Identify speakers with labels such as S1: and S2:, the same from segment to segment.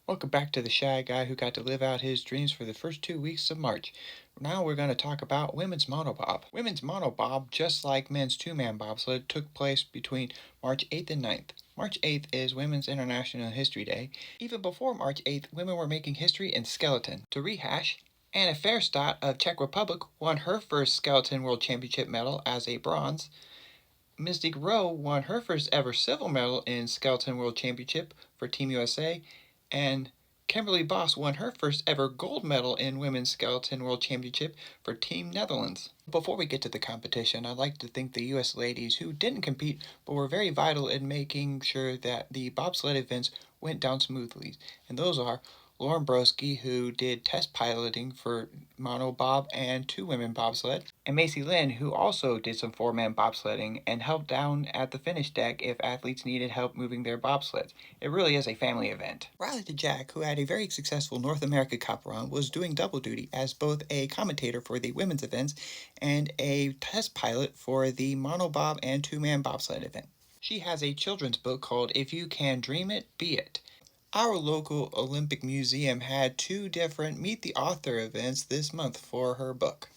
S1: Welcome back to the Shy Guy who got to live out his dreams for the first 2 weeks of March. Now we're going to talk about women's monobob. Women's monobob, just like men's two-man bobsled, took place between March 8th and 9th. March 8th is Women's International History Day. Even before March 8th, women were making history in skeleton. To rehash, Anna Fairstad of Czech Republic won her first skeleton world championship medal as a bronze. Mystique Rowe won her first ever silver medal in skeleton world championship for Team USA, and Kimberly Boss won her first ever gold medal in women's skeleton world championship for Team Netherlands. Before we get to the competition, I'd like to thank the US ladies who didn't compete but were very vital in making sure that the bobsled events went down smoothly, and those are Lauren Broski, who did test piloting for monobob and two-women bobsled, and Macy Lynn, who also did some four-man bobsledding and helped down at the finish deck if athletes needed help moving their bobsleds. It really is a family event. Riley DeJack, who had a very successful North America Cup run, was doing double duty as both a commentator for the women's events and a test pilot for the monobob and two-man bobsled event. She has a children's book called If You Can Dream It, Be It. Our local Olympic Museum had two different Meet the Author events this month for her book.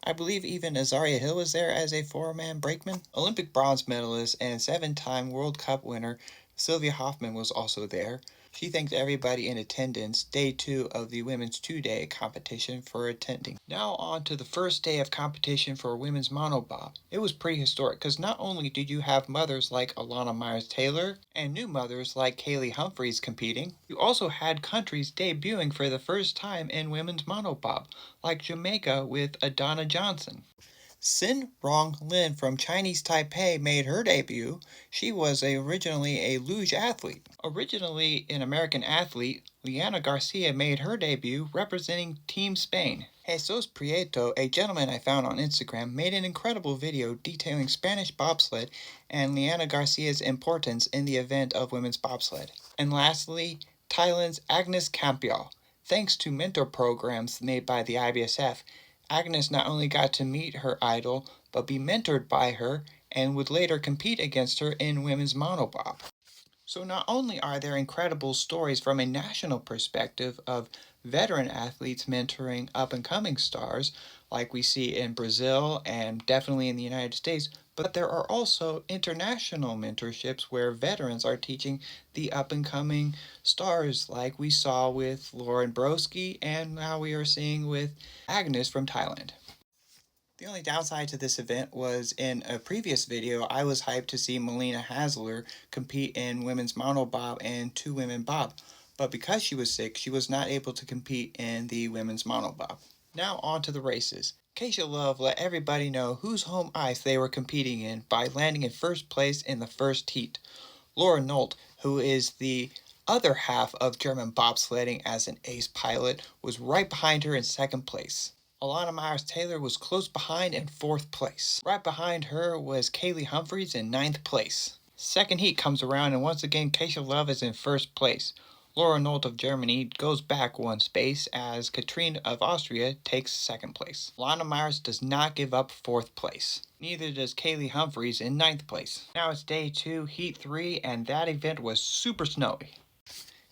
S1: I believe even Azaria Hill was there as a four-man brakeman. Olympic bronze medalist and seven-time World Cup winner Sylvia Hoffman was also there. She thanked everybody in attendance day 2 of the women's two-day competition for attending. Now on to the first day of competition for women's monobob. It was pretty historic because not only did you have mothers like Alana Myers-Taylor and new mothers like Kaylee Humphries competing, you also had countries debuting for the first time in women's monobob, like Jamaica with Adana Johnson. Sin Rong Lin from Chinese Taipei made her debut. She was originally a luge athlete. Originally an American athlete, Liana Garcia made her debut representing Team Spain. Jesus Prieto, a gentleman I found on Instagram, made an incredible video detailing Spanish bobsled and Liana Garcia's importance in the event of women's bobsled. And lastly, Thailand's Agnes Campiol. Thanks to mentor programs made by the IBSF, Agnes not only got to meet her idol, but be mentored by her and would later compete against her in women's monobob. So not only are there incredible stories from a national perspective of veteran athletes mentoring up-and-coming stars, like we see in Brazil and definitely in the United States, but there are also international mentorships where veterans are teaching the up-and-coming stars, like we saw with Lauren Broski and now we are seeing with Agnes from Thailand. The only downside to this event was in a previous video, I was hyped to see Melina Hasler compete in women's monobob and two-women bob, but because she was sick, she was not able to compete in the women's monobob. Now on to the races. Keisha Love let everybody know whose home ice they were competing in by landing in first place in the first heat. Laura Nolt, who is the other half of German bobsledding as an ace pilot, was right behind her in second place. Alana Myers-Taylor was close behind in 4th place. Right behind her was Kaylee Humphries in 9th place. Second heat comes around and once again Keisha Love is in 1st place. Laura Nolt of Germany goes back 1 space as Katrine of Austria takes 2nd place. Lana Myers does not give up 4th place. Neither does Kaylee Humphries in 9th place. Now it's day 2, heat 3, and that event was super snowy.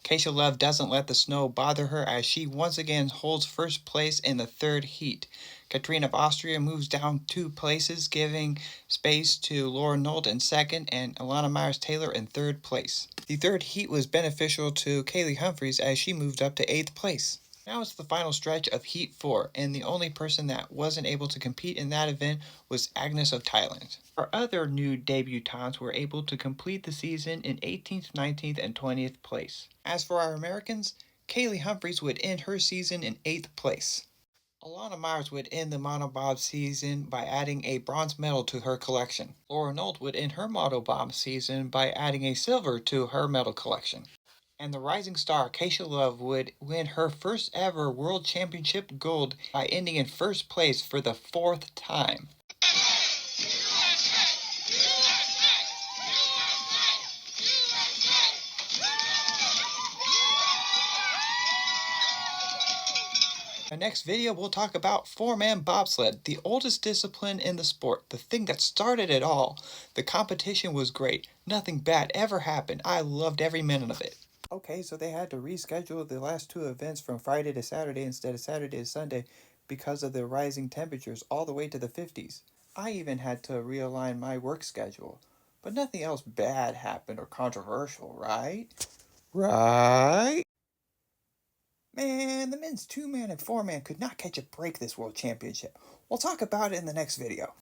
S1: Keisha Love doesn't let the snow bother her as she once again holds first place in the 3rd heat. Katrine of Austria moves down 2 places, giving space to Laura Nolt in 2nd and Alana Myers-Taylor in 3rd place. The 3rd heat was beneficial to Kaylee Humphries as she moved up to 8th place. Now it's the final stretch of Heat 4, and the only person that wasn't able to compete in that event was Agnes of Thailand. Our other new debutantes were able to complete the season in 18th, 19th, and 20th place. As for our Americans, Kaylee Humphries would end her season in 8th place. Alana Myers would end the monobob season by adding a bronze medal to her collection. Laura Nolt would end her monobob season by adding a silver to her medal collection. And the rising star, Keisha Love, would win her first ever World Championship gold by ending in 1st place for the 4th time. In the next video, we'll talk about four-man bobsled, the oldest discipline in the sport, the thing that started it all. The competition was great. Nothing bad ever happened. I loved every minute of it. Okay, so they had to reschedule the last two events from Friday to Saturday instead of Saturday to Sunday because of the rising temperatures all the way to the 50s. I even had to realign my work schedule. But nothing else bad happened or controversial, right? Right? Man, the men's two-man and four-man could not catch a break this world championship. We'll talk about it in the next video.